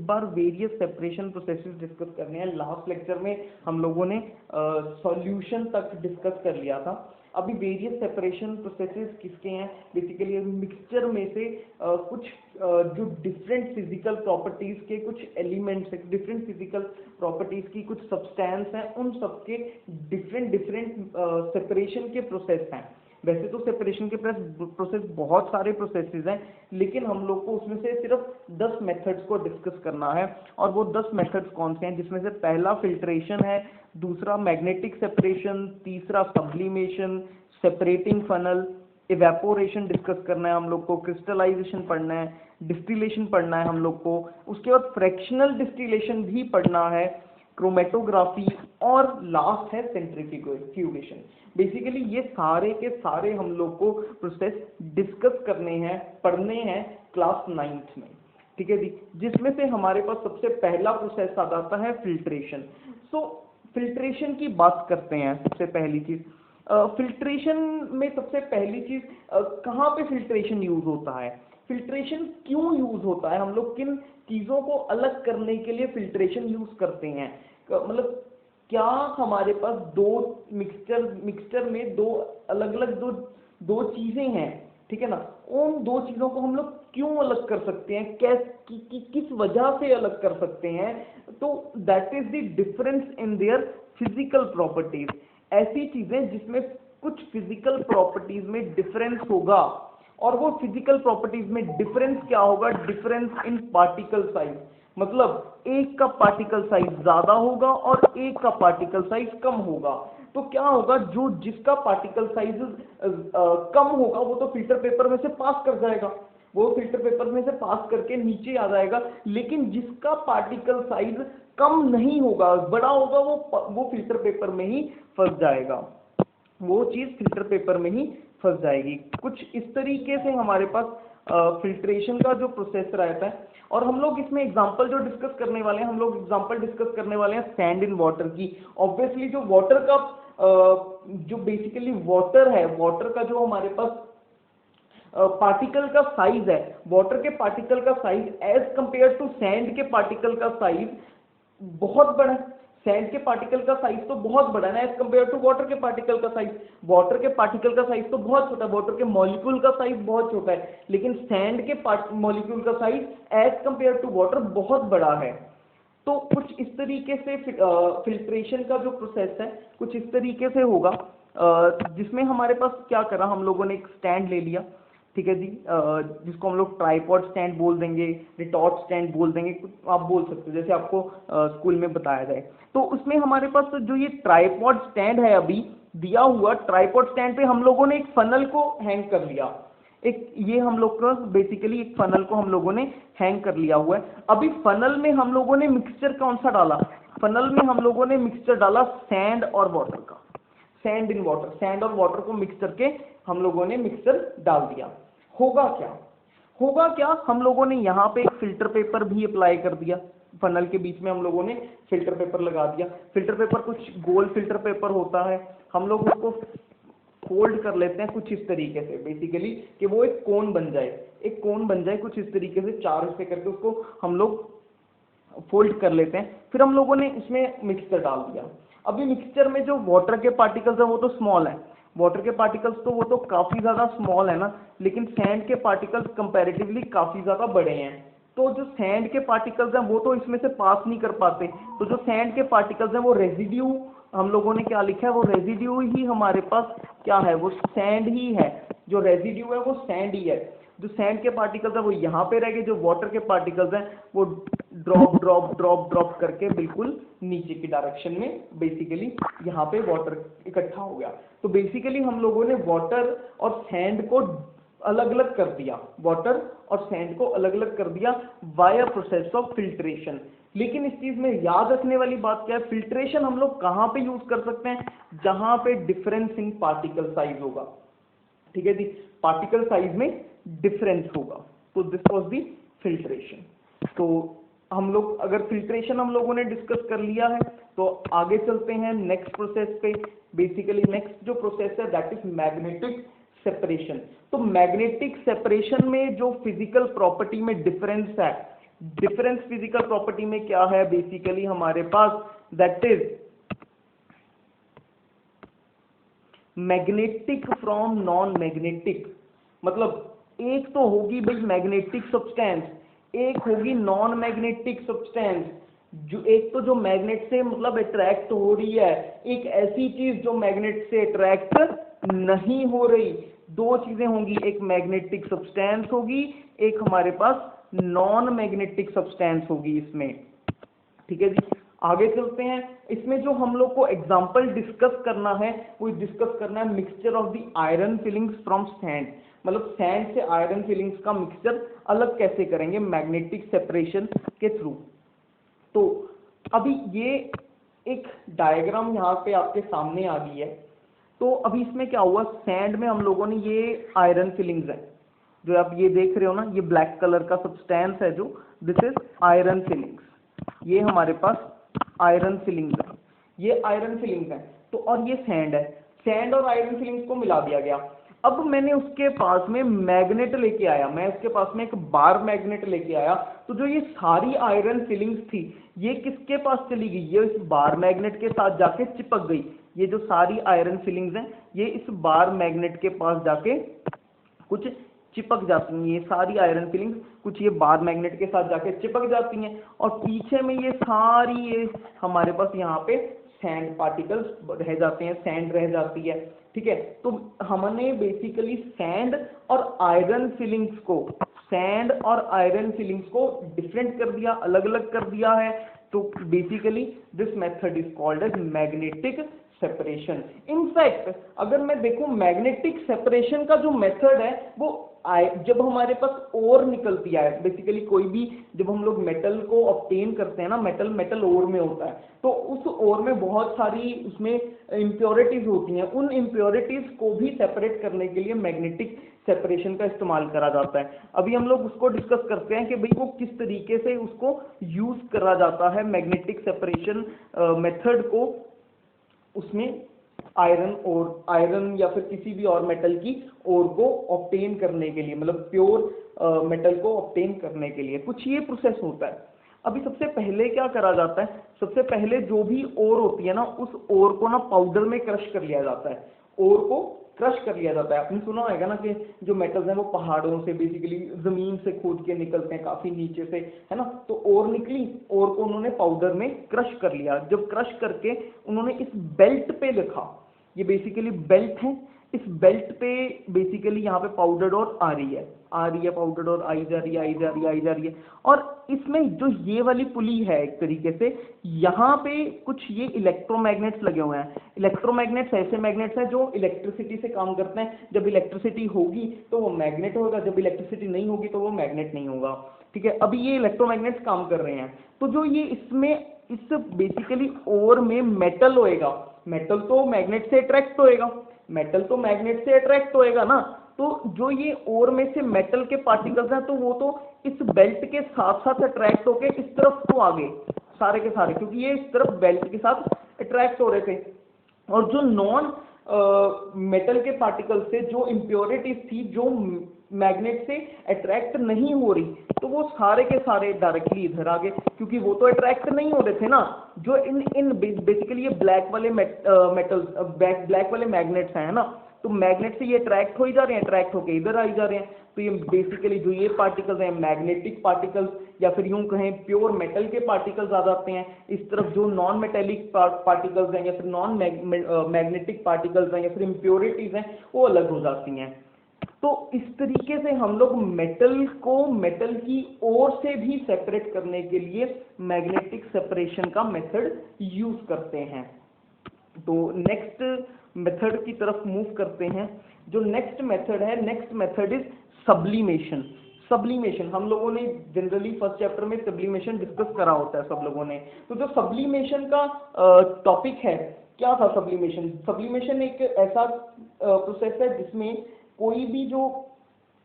बार various separation processes discuss करने हैं। Last lecture में हम लोगों ने सॉल्यूशन तक डिस्कस कर लिया था। अभी वेरियस सेपरेशन प्रोसेसेस किसके हैं, बेसिकली मिक्सचर में से कुछ जो डिफरेंट फिजिकल प्रॉपर्टीज के कुछ एलिमेंट्स है, डिफरेंट फिजिकल प्रॉपर्टीज की कुछ सब्सटेंस हैं, उन सबके डिफरेंट सेपरेशन के प्रोसेस हैं। वैसे तो सेपरेशन के प्रोसेस बहुत सारे प्रोसेसेस हैं, लेकिन हम लोग को उसमें से सिर्फ 10 मेथड्स को डिस्कस करना है। और वो 10 मेथड्स कौन से हैं, जिसमें से पहला फिल्ट्रेशन है, दूसरा मैग्नेटिक सेपरेशन, तीसरा sublimation, separating funnel, evaporation discuss करना है हम लोग को, क्रिस्टलाइजेशन पढ़ना है, डिस्टिलेशन पढ़ना है हम लोग को, उसके बाद फ्रैक्शनल डिस्टिलेशन भी पढ़ना है, क्रोमेटोग्राफी, और लास्ट है सेंट्रीफ्यूगेशन। बेसिकली ये सारे के सारे हम लोग को प्रोसेस डिस्कस करने हैं, पढ़ने हैं क्लास 9th में, ठीक है जी। जिसमें से हमारे पास सबसे पहला प्रोसेस आ जाता है फिल्ट्रेशन। सो फिल्ट्रेशन की बात करते हैं। सबसे पहली चीज फिल्ट्रेशन में सबसे पहली चीज कहाँ पे फिल्ट्रेशन यूज होता है, फिल्ट्रेशन क्यों यूज होता है, हम लोग किन चीजों को अलग करने के लिए फिल्ट्रेशन यूज करते हैं, मतलब क्या हमारे पास दो मिक्सचर में दो अलग अलग दो चीजें हैं, ठीक है ना, उन दो चीजों को हम लोग क्यों अलग कर सकते हैं, किस वजह से अलग कर सकते हैं, तो that is the difference in their physical properties. ऐसी चीजें जिसमें कुछ फिजिकल प्रॉपर्टीज में डिफरेंस होगा, और वो फिजिकल प्रॉपर्टीज में डिफरेंस क्या होगा, डिफरेंस इन पार्टिकल साइज, मतलब एक का पार्टिकल साइज ज्यादा होगा और एक का पार्टिकल साइज कम होगा। तो क्या होगा, जो जिसका पार्टिकल साइज कम होगा वो तो फिल्टर पेपर में से पास कर जाएगा, वो फिल्टर पेपर में से पास करके नीचे आ जाएगा, लेकिन जिसका पार्टिकल साइज कम नहीं होगा, बड़ा होगा, वो फिल्टर पेपर में ही फंस जाएगा, वो चीज फिल्टर पेपर में ही फंस जाएगी। कुछ इस तरीके से हमारे पास फिल्ट्रेशन का जो प्रोसेस रहता है। और हम लोग इसमें एग्जांपल जो डिस्कस करने वाले हैं, हम लोग एग्जांपल डिस्कस करने वाले हैं सैंड इन वाटर की। ऑब्वियसली जो वाटर का जो बेसिकली वाटर है, वाटर का जो हमारे पास पार्टिकल का साइज है, वाटर के पार्टिकल का size as compare to sand के पार्टिकल का साइज बहुत बड़ा है। सैंड के पार्टिकल का साइज तो बहुत बड़ा है एज कंपेयर टू वाटर के पार्टिकल का साइज। वाटर के पार्टिकल का साइज तो बहुत छोटा है, वाटर के मॉलिक्यूल का साइज बहुत छोटा है, लेकिन सैंड के मॉलिक्यूल का size as compare to water बहुत बड़ा है। तो कुछ इस तरीके से फिल्ट्रेशन का जो प्रोसेस है कुछ इस तरीके से होगा, जिसमें हमारे पास क्या करा, हम लोगों ने एक स्टैंड ले लिया, ठीक है जी, जिसको हम लोग ट्राइपॉड स्टैंड बोल देंगे, रिटॉर्ट स्टैंड बोल देंगे, कुछ आप बोल सकते हो, जैसे आपको स्कूल में बताया जाए। तो उसमें हमारे पास जो ये ट्राइपॉड स्टैंड है अभी दिया हुआ, ट्राइपॉड स्टैंड पे हम लोगों ने एक फनल को हैंग कर लिया, एक ये हम लोग का बेसिकली एक फनल को हम लोगों ने हैंग कर लिया हुआ है। अभी फनल में हम लोगों ने मिक्सचर कौन सा डाला, फनल में हम लोगों ने मिक्सचर डाला सैंड और वाटर का, सैंड इन वाटर, सैंड और वाटर को मिक्स करके हम लोगों ने मिक्सचर डाल दिया। होगा क्या, हम लोगों ने यहाँ पे एक फिल्टर पेपर भी अप्लाई कर दिया, फनल के बीच में हम लोगों ने फिल्टर पेपर लगा दिया। फिल्टर पेपर कुछ गोल फिल्टर पेपर होता है, हम लोग उसको फोल्ड कर लेते हैं कुछ इस तरीके से, बेसिकली कि वो एक कोन बन जाए, कुछ इस तरीके से 4 हिस्से करके उसको हम लोग फोल्ड कर लेते हैं। फिर हम लोगों ने इसमें मिक्सचर डाल दिया। अभी मिक्सचर में जो वाटर के पार्टिकल्स है वो तो स्मॉल है, वाटर के पार्टिकल्स तो वो तो काफी ज्यादा स्मॉल है ना, लेकिन सैंड के पार्टिकल्स कंपैरेटिवली काफी ज्यादा बड़े हैं। तो जो सैंड के पार्टिकल्स हैं वो तो इसमें से पास नहीं कर पाते, तो जो सैंड के पार्टिकल्स हैं वो रेजिड्यू, हम लोगों ने क्या लिखा है, वो रेजिड्यू ही हमारे पास क्या है, वो सैंड ही है, जो रेजिड्यू है वो सैंड ही है। जो सैंड के पार्टिकल्स है वो यहाँ पे रह गए, जो वाटर के पार्टिकल्स हैं वो ड्रॉप करके बिल्कुल नीचे की डायरेक्शन में बेसिकली यहाँ पे वाटर इकट्ठा हो गया। तो बेसिकली हम लोगों ने वाटर और सैंड को अलग अलग कर दिया, वाटर और सैंड को अलग अलग कर दिया वाया प्रोसेस ऑफ फिल्ट्रेशन। लेकिन इस चीज में याद रखने वाली बात क्या है, फिल्ट्रेशन हम लोग कहाँ पे यूज कर सकते हैं, जहां पे डिफरेंस इन पार्टिकल साइज होगा, ठीक है जी, पार्टिकल साइज में डिफरेंस होगा, तो दिस वाज दी फिल्ट्रेशन। तो हम लोग अगर फिल्ट्रेशन हम लोगों ने डिस्कस कर लिया है तो आगे चलते हैं नेक्स्ट प्रोसेस पे। बेसिकली नेक्स्ट जो प्रोसेस है दैट इज मैग्नेटिक सेपरेशन। तो मैग्नेटिक सेपरेशन में जो फिजिकल प्रॉपर्टी में डिफरेंस है, डिफरेंस फिजिकल प्रॉपर्टी में क्या है बेसिकली हमारे पास, that is magnetic from non magnetic. मतलब एक तो होगी भाई मैग्नेटिक सब्सटेंस, एक होगी नॉन मैग्नेटिक सब्सटेंस। जो एक तो जो मैग्नेट से मतलब अट्रैक्ट हो रही है, एक ऐसी चीज जो मैग्नेट से अट्रैक्ट नहीं हो रही। दो चीजें होंगी, एक मैग्नेटिक सब्सटेंस होगी, एक हमारे पास नॉन मैग्नेटिक सब्सटेंस होगी इसमें। ठीक है जी, आगे चलते हैं। इसमें जो हम लोग को एग्जांपल डिस्कस करना है वो डिस्कस करना है mixture of the iron filings from sand. मतलब सैंड से आयरन फिलिंग्स का मिक्सचर अलग कैसे करेंगे मैग्नेटिक सेपरेशन के थ्रू। तो अभी ये एक डायग्राम यहाँ पे आपके सामने आ गई है। तो अभी इसमें क्या हुआ, सैंड में हम लोगों ने ये आयरन फिलिंग्स है जो आप ये देख रहे हो ना, ये ब्लैक कलर का सब्सटेंस है जो दिस इज आयरन फिलिंग्स। ये हमारे पास आयरन फिलिंग्स है, ये आयरन फिलिंग्स है। तो और ये सैंड है, सैंड और आयरन फिलिंग्स को मिला दिया गया। अब मैंने उसके पास में मैग्नेट लेके आया, मैं उसके पास में एक बार मैग्नेट लेके आया। तो जो ये सारी आयरन फिलिंग्स थी ये किसके पास चली गई, ये इस बार मैग्नेट के साथ जाके चिपक गई। ये जो सारी आयरन फिलिंग्स हैं ये इस बार मैग्नेट के पास जाके कुछ चिपक जाती हैं। ये सारी आयरन फिलिंग्स कुछ ये बार मैग्नेट के साथ जाके चिपक जाती हैं और पीछे में ये सारी ये हमारे पास यहाँ पे सैंड पार्टिकल्स रह जाते हैं, सैंड रह जाती है। ठीक है, तो हमने बेसिकली सैंड और आयरन फिलिंग्स को, सैंड और आयरन फिलिंग्स को डिफरेंट कर दिया, अलग अलग कर दिया है। तो basically this method is called as magnetic separation. In fact अगर मैं देखूं मैग्नेटिक सेपरेशन का जो मेथड है वो जब हमारे पास ओर निकलती है, बेसिकली कोई भी जब हम लोग मेटल को ऑब्टेन करते हैं ना, मेटल ओर में होता है, तो उस ओर में बहुत सारी उसमें इम्प्योरिटीज होती हैं। उन इम्प्योरिटीज को भी सेपरेट करने के लिए मैग्नेटिक सेपरेशन का इस्तेमाल करा जाता है। अभी हम लोग उसको डिस्कस करते हैं कि भाई वो किस तरीके से उसको यूज करा जाता है मैग्नेटिक सेपरेशन मेथड को, उसमें आयरन या फिर किसी भी और मेटल की ओर को ऑब्टेन करने के लिए, मतलब प्योर मेटल को ऑब्टेन करने के लिए कुछ ये प्रोसेस होता है। अभी सबसे पहले क्या करा जाता है, सबसे पहले जो भी ओर होती है ना उस ओर को ना पाउडर में क्रश कर लिया जाता है, ओर को क्रश कर लिया जाता है। आपने सुना होगा ना कि जो मेटल्स हैं वो पहाड़ों से बेसिकली जमीन से खोद के निकलते हैं काफी नीचे से, है ना। तो ओर निकली, ओर को उन्होंने पाउडर में क्रश कर लिया। जब क्रश करके उन्होंने इस बेल्ट पे लिखा, ये बेसिकली बेल्ट है, इस बेल्ट पे बेसिकली यहाँ पे पाउडर और आ रही है पाउडर और आई जा रही है। और इसमें जो ये वाली पुली है एक तरीके से, यहाँ पे कुछ ये इलेक्ट्रोमैग्नेट्स लगे हुए हैं। इलेक्ट्रोमैग्नेट्स ऐसे मैग्नेट्स हैं जो इलेक्ट्रिसिटी से काम करते हैं। जब इलेक्ट्रिसिटी होगी तो वो मैग्नेट होगा, जब इलेक्ट्रिसिटी नहीं होगी तो वो मैग्नेट नहीं होगा। ठीक है, अभी ये इलेक्ट्रोमैग्नेट्स काम कर रहे हैं। तो जो ये इसमें इस बेसिकली ओर में मेटल होएगा, मेटल तो मैग्नेट से अट्रैक्ट होएगा, मेटल तो मैग्नेट से अट्रैक्ट होएगा ना। तो जो ये ओर में से मेटल के पार्टिकल्स हैं तो वो तो इस बेल्ट के साथ साथ अट्रैक्ट होके इस तरफ को आगे सारे के सारे, क्योंकि ये इस तरफ बेल्ट के साथ अट्रैक्ट हो रहे थे। और जो नॉन मेटल के पार्टिकल से जो इम्प्योरिटीज थी जो मैग्नेट से अट्रैक्ट नहीं हो रही, तो वो सारे के सारे डायरेक्टली इधर आ गए, क्योंकि वो तो अट्रैक्ट नहीं हो रहे थे ना। जो इन बेसिकली ये ब्लैक वाले मेटल्स, ब्लैक वाले मैग्नेट्स हैं ना, तो मैग्नेट से ये अट्रैक्ट हो ही जा रहे हैं, अट्रैक्ट होके इधर आई जा रहे हैं। तो ये बेसिकली जो ये पार्टिकल्स हैं मैग्नेटिक पार्टिकल्स, या फिर यूं कहें प्योर मेटल के पार्टिकल्स आ जाते हैं इस तरफ। जो नॉन मेटेलिक पार्टिकल्स हैं या फिर नॉन मैग्नेटिक पार्टिकल्स हैं या फिर इम्प्योरिटीज हैं वो अलग हो जाती हैं। तो इस तरीके से हम लोग मेटल को मेटल की ओर से भी सेपरेट करने के लिए मैग्नेटिक सेपरेशन का मेथड यूज करते हैं। तो नेक्स्ट मेथड की तरफ मूव करते हैं। जो नेक्स्ट मेथड है, next method is sublimation. Sublimation हम लोगों ने जनरली फर्स्ट चैप्टर में सब्लिमेशन डिस्कस करा होता है सब लोगों ने। तो जो सब्लिमेशन का टॉपिक है, क्या था सब्लिमेशन? सब्लिमेशन एक ऐसा प्रोसेस है जिसमें कोई भी जो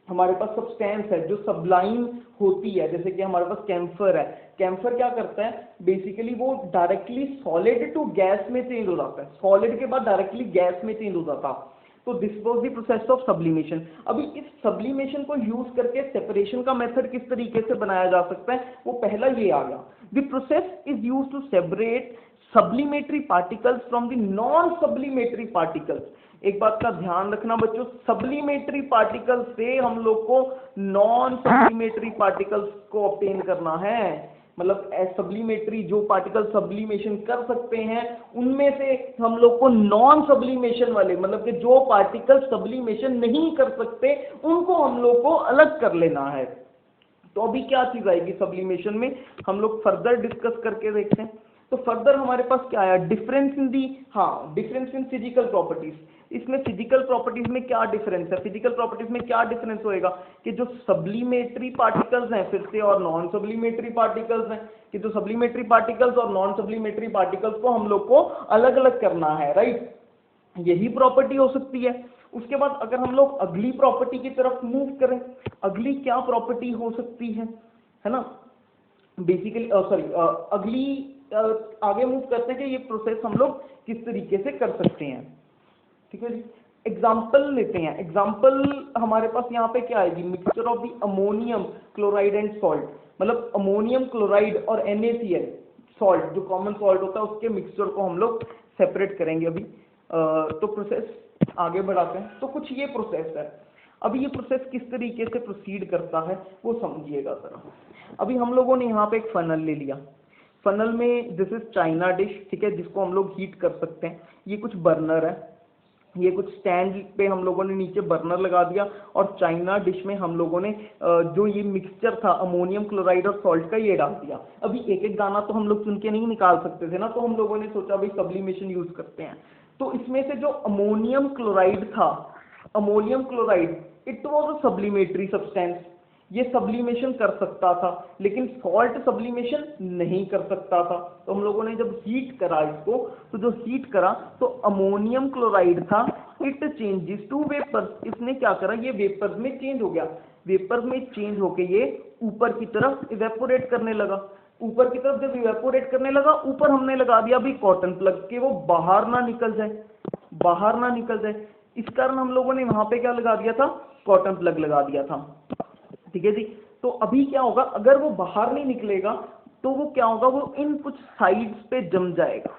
हमारे पास सब्सटेंस है जो सब्लाइम होती है, जैसे कि हमारे पास कैम्फर है। कैम्फर क्या करता है, बेसिकली वो डायरेक्टली सॉलिड टू गैस में चेंज हो जाता है, सॉलिड के बाद डायरेक्टली गैस में चेंज हो जाता है। तो this was the process of sublimation. अभी इस सब्लिमेशन को यूज करके सेपरेशन का मेथड किस तरीके से बनाया जा सकता है, वो पहला ये आ गया। The process is use to separate sublimatory particles from the non sublimatory particles. एक बात का ध्यान रखना बच्चों, सब्लिमेटरी पार्टिकल्स से हम लोग को नॉन सब्लिमेटरी पार्टिकल्स को ऑब्टेन करना है। मतलब सब्लिमेटरी जो पार्टिकल सब्लिमेशन कर सकते हैं उनमें से हम लोग को नॉन सब्लिमेशन वाले, मतलब कि जो पार्टिकल सब्लिमेशन नहीं कर सकते उनको हम लोग को अलग कर लेना है। तो अभी क्या चीज आएगी सब्लिमेशन में, हम लोग फर्दर डिस्कस करके देखते हैं। तो फर्दर हमारे पास क्या आया, डिफरेंस इन दी, हाँ डिफरेंस इन फिजिकल प्रॉपर्टीज। इसमें फिजिकल प्रॉपर्टीज में क्या डिफरेंस है, फिजिकल प्रॉपर्टीज में क्या डिफरेंस होएगा कि जो सब्लिमेटरी पार्टिकल्स हैं फिर से और नॉन सब्लिमेटरी पार्टिकल्स हैं, कि जो सब्लिमेटरी पार्टिकल्स और नॉन सब्लिमेटरी पार्टिकल्स को हम लोग को अलग अलग करना है, राइट। यही प्रॉपर्टी हो सकती है। उसके बाद अगर हम लोग अगली प्रॉपर्टी की तरफ मूव करें, अगली क्या प्रॉपर्टी हो सकती है ना, बेसिकली अगली आगे मूव करते हैं कि ये प्रोसेस हम लोग किस तरीके से कर सकते हैं, ठीक है जी। एग्जाम्पल लेते हैं, एग्जाम्पल हमारे पास यहाँ पे क्या आएगी, mixture of the ammonium chloride and salt. मतलब अमोनियम क्लोराइड और NaCl सॉल्ट, जो कॉमन सॉल्ट होता है, उसके मिक्सचर को हम लोग सेपरेट करेंगे अभी। तो प्रोसेस आगे बढ़ाते हैं। तो कुछ ये प्रोसेस है। अभी ये प्रोसेस किस तरीके से प्रोसीड करता है वो समझिएगा जरा। अभी हम लोगों ने यहाँ पे एक फनल ले लिया, फनल में दिस इज चाइना डिश, ठीक है, जिसको हम लोग हीट कर सकते हैं। ये कुछ बर्नर है, ये कुछ स्टैंड पे हम लोगों ने नीचे बर्नर लगा दिया और चाइना डिश में हम लोगों ने जो ये मिक्सचर था अमोनियम क्लोराइड और सॉल्ट का ये डाल दिया। अभी एक एक दाना तो हम लोग चुन के नहीं निकाल सकते थे ना, तो हम लोगों ने सोचा भाई सब्लिमेशन यूज करते हैं। तो इसमें से जो अमोनियम क्लोराइड था, ammonium chloride it was a sublimatory substance, ये सब्लिमेशन कर सकता था, लेकिन सॉल्ट सब्लिमेशन नहीं कर सकता था। तो हम लोगों ने जब हीट करा इसको, तो जो हीट करा तो अमोनियम क्लोराइड था, इट चेंजेस टू वेपर्स। इसने क्या करा, ये वेपर्स में चेंज हो गया, वेपर्स में चेंज होके ये ऊपर की तरफ इवेपोरेट करने लगा। ऊपर की तरफ जब इवेपोरेट करने लगा, ऊपर हमने लगा दिया अभी कॉटन प्लग के वो बाहर ना निकल जाए, बाहर ना निकल जाए। इस कारण हम लोगों ने वहां पे क्या लगा दिया था, कॉटन प्लग लगा दिया था, ठीक है जी। तो अभी क्या होगा, अगर वो बाहर नहीं निकलेगा तो वो क्या होगा, वो इन कुछ साइड्स पे जम जाएगा।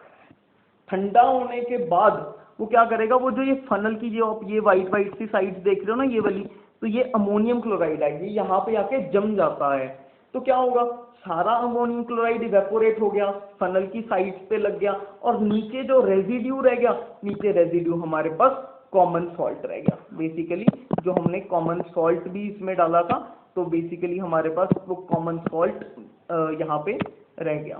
ठंडा होने के बाद वो क्या करेगा, वो जो ये फनल की जो आप ये वाइट वाइट सी साइड्स देख रहे हो ना, ये वाली, तो ये अमोनियम क्लोराइड है, ये यहाँ पे आके जम जाता है। तो क्या होगा, सारा अमोनियम क्लोराइड इवेपोरेट हो गया, फनल की साइड्स पे लग गया, और नीचे जो रेजिड्यू रह गया, नीचे रेजिड्यू हमारे पास कॉमन सॉल्ट रह गया। बेसिकली जो हमने कॉमन सॉल्ट भी इसमें डाला था, तो बेसिकली हमारे पास वो कॉमन सॉल्ट यहाँ पे रह गया,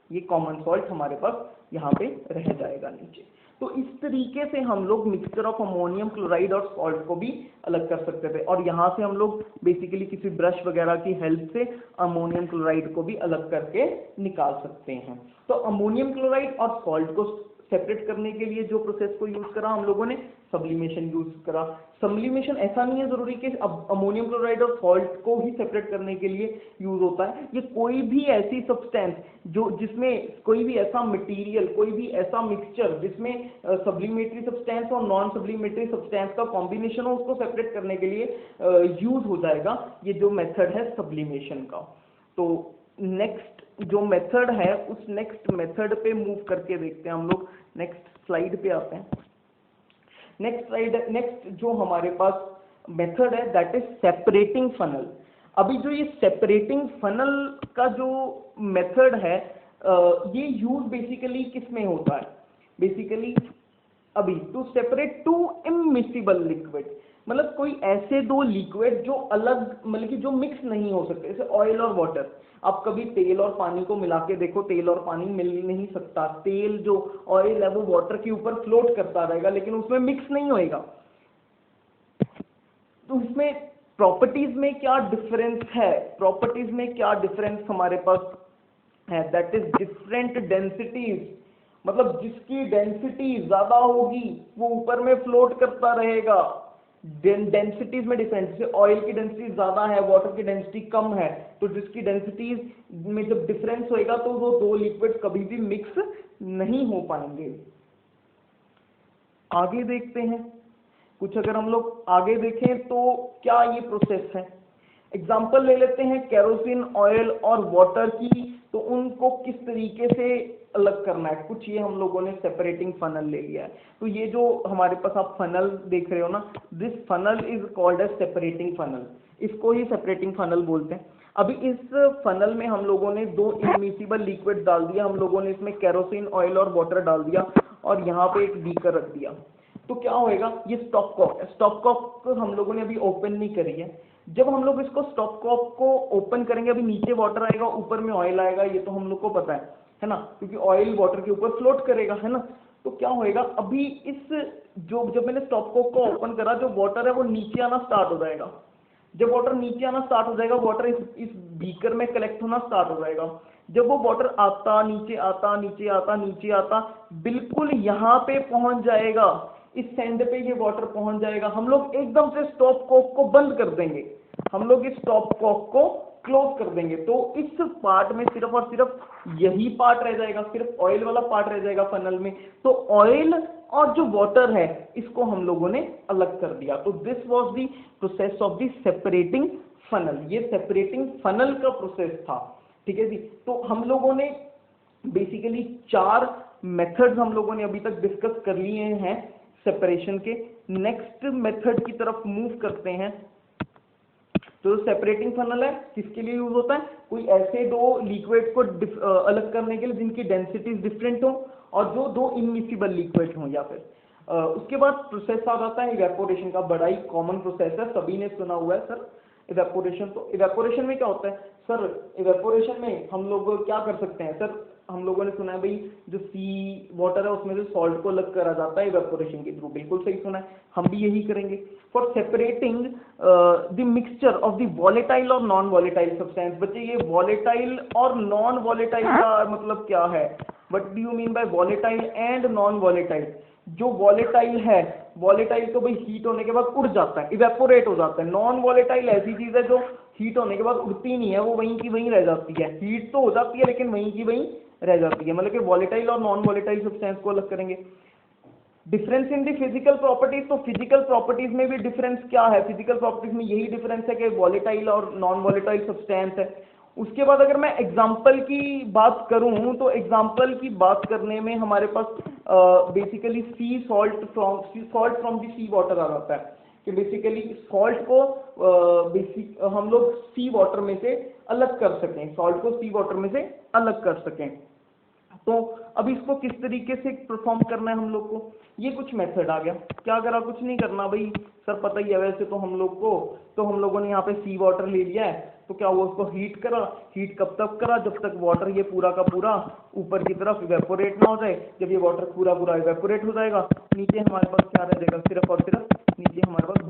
ये कॉमन सॉल्ट हमारे पास यहाँ पे रह जाएगा नीचे। तो इस तरीके से हम लोग मिक्सचर ऑफ अमोनियम क्लोराइड और सॉल्ट को भी अलग कर सकते थे, और यहाँ से हम लोग बेसिकली किसी ब्रश वगैरह की हेल्प से अमोनियम क्लोराइड को भी अलग करके निकाल सकते हैं। तो अमोनियम क्लोराइड और सॉल्ट को सेपरेट करने के लिए जो प्रोसेस को यूज करा हम लोगों ने, सब्लिमेशन यूज करा। सब्लिमेशन ऐसा नहीं है जरूरी कि अब अमोनियम क्लोराइड और सॉल्ट को ही सेपरेट करने के लिए यूज होता है। ये कोई भी ऐसी सब्सटेंस जो जिसमें कोई भी ऐसा मटेरियल, कोई भी ऐसा मिक्सचर जिसमें सब्लिमेटरी सब्सटेंस और नॉन सब्लिमेटरी सब्सटेंस का कॉम्बिनेशन हो, उसको सेपरेट करने के लिए यूज हो जाएगा ये जो मेथड है सब्लिमेशन का। तो नेक्स्ट जो मेथड है उस नेक्स्ट मेथड पे मूव करके देखते हैं हम लोग। नेक्स्ट स्लाइड पे आते हैं। नेक्स्ट जो हमारे पास मेथड है दैट इज सेपरेटिंग फनल। अभी जो ये सेपरेटिंग फनल का जो मेथड है ये यूज बेसिकली किस में होता है, बेसिकली अभी to separate two immiscible liquid, मतलब कोई ऐसे दो लिक्विड जो अलग, मतलब कि जो मिक्स नहीं हो सकते, जैसे ऑयल और वाटर। आप कभी तेल और पानी को मिला के देखो, तेल और पानी मिल नहीं सकता, तेल जो ऑयल है वो वाटर के ऊपर फ्लोट करता रहेगा लेकिन उसमें मिक्स नहीं होएगा। तो इसमें प्रॉपर्टीज में क्या डिफरेंस है, प्रॉपर्टीज में क्या डिफरेंस हमारे पास है, दैट इज डिफरेंट डेंसिटीज। मतलब जिसकी डेंसिटी ज्यादा होगी वो ऊपर में फ्लोट करता रहेगा। डेंसिटीज में डिफरेंस, जैसे ऑयल की डेंसिटी ज्यादा है, वाटर की डेंसिटी कम है, तो जिसकी डेंसिटीज में जब डिफरेंस होएगा तो वो दो लिक्विड कभी भी मिक्स नहीं हो पाएंगे। आगे देखते हैं, कुछ अगर हम लोग आगे देखें तो क्या ये प्रोसेस है। एग्जाम्पल ले लेते हैं केरोसिन, ऑयल और वाटर की, तो उनको किस तरीके से अलग करना है। कुछ ये हम लोगों ने सेपरेटिंग फनल ले लिया है। तो ये जो हमारे पास आप फनल देख रहे हो ना, this funnel is called as separating funnel, इसको ही सेपरेटिंग फनल बोलते हैं। अभी इस फनल में हम लोगों ने दो इनमिसिबल लिक्विड डाल दिया, हम लोगों ने इसमें केरोसिन, ऑयल और वाटर डाल दिया और यहाँ पे एक बीकर रख दिया। तो क्या होएगा, ये स्टॉप कॉक है। स्टॉप कॉक हम लोगों ने अभी ओपन नहीं करी है। जब हम लोग इसको स्टॉप कॉक को ओपन करेंगे, अभी नीचे वाटर आएगा, ऊपर में ऑयल आएगा, ये तो हम लोग को पता है ना, क्योंकि ऑयल वाटर के ऊपर फ्लोट करेगा, है ना। तो क्या होएगा, अभी इस जो जब मैंने स्टॉप कॉक को ओपन करा, जो वाटर है वो नीचे आना स्टार्ट हो जाएगा। जब वाटर नीचे आना स्टार्ट हो जाएगा, वाटर इस बीकर में कलेक्ट होना स्टार्ट हो जाएगा। जब वो वाटर आता, नीचे आता, नीचे आता, नीचे आता, बिल्कुल यहाँ पे पहुंच जाएगा, इस सेंड पे ये वाटर पहुंच जाएगा। हम लोग एकदम से स्टॉप कॉक को बंद कर देंगे, हम लोग इस स्टॉप कॉक को क्लोज कर देंगे। तो इस पार्ट में सिर्फ और सिर्फ यही पार्ट रह जाएगा, सिर्फ ऑयल वाला पार्ट रह जाएगा फनल में। तो ऑयल और जो वाटर है इसको हम लोगों ने अलग कर दिया। तो this was the process of the separating funnel, ये सेपरेटिंग फनल का प्रोसेस था, ठीक है जी। तो हम लोगों ने बेसिकली 4 मेथड्स हम लोगों ने अभी तक डिस्कस कर लिए हैं सेपरेशन के। नेक्स्ट मेथड की तरफ मूव करते हैं। तो सेपरेटिंग फनल है, किसके लिए यूज होता है, कोई ऐसे दो लिक्विड को अलग करने के लिए जिनकी डेंसिटीज डिफरेंट हो और जो दो इनमिसिबल लिक्विड हो, या फिर उसके बाद प्रोसेस आ जाता है इवेपोरेशन का। बड़ा ही कॉमन प्रोसेस है, सभी ने सुना हुआ है सर इवेपोरेशन। तो इवेपोरेशन में क्या होता है सर, इवेपोरेशन में हम लोग क्या कर सकते हैं सर, हम लोगों ने सुना है भाई जो सी वाटर है उसमें से सॉल्ट को अलग करा जाता है इवेपोरेशन के थ्रू, बिल्कुल सही सुना है, हम भी यही करेंगे। For separating the mixture of the volatile और नॉन वॉलेटाइल सब्सटेंस। बच्चे ये वॉलेटाइल और नॉन वॉलेटाइल का मतलब क्या है, what do you mean by volatile and non volatile. जो वॉलेटाइल है, वॉलेटाइल तो भाई हीट होने के बाद उड़ जाता है, इवेपोरेट हो जाता है। नॉन वॉलेटाइल ऐसी चीज है जो हीट होने के बाद उड़ती नहीं है, वो वहीं की वहीं रह जाती है। हीट तो हो जाती है लेकिन वहीं की वहीं रह जाती है। मतलब कि वॉलेटाइल और नॉन वॉलेटाइल सब्सटेंस को अलग करेंगे। Difference in the physical properties, तो फिजिकल प्रॉपर्टीज में भी डिफरेंस क्या है, फिजिकल प्रॉपर्टीज में यही डिफरेंस है कि वॉलेटाइल और नॉन वॉलेटाइल सब्सटेंस है। उसके बाद अगर मैं एग्जाम्पल की बात करूं, तो एग्जाम्पल की बात करने में हमारे पास basically sea salt from the sea water आ जाता है, कि बेसिकली सॉल्ट को हम लोग सी वाटर में से अलग कर सकें, सॉल्ट को सी वाटर में से अलग कर सकें। तो अब इसको किस तरीके से परफॉर्म करना है हम लोग को, ये कुछ मेथड आ गया। क्या करा, कुछ नहीं करना भाई सर, पता ही है वैसे तो हम लोग को, तो हम लोगों ने यहाँ पे सी वाटर ले लिया है, तो क्या हुआ, उसको हीट करा। हीट कब तक करा, जब तक वाटर ये पूरा का पूरा ऊपर की तरफ इवेपोरेट ना हो जाए। जब ये वाटर पूरा पूरा इवेपोरेट हो जाएगा, नीचे हमारे पास क्या रह जाएगा, सिर्फ और सिर्फ नीचे हमारे पास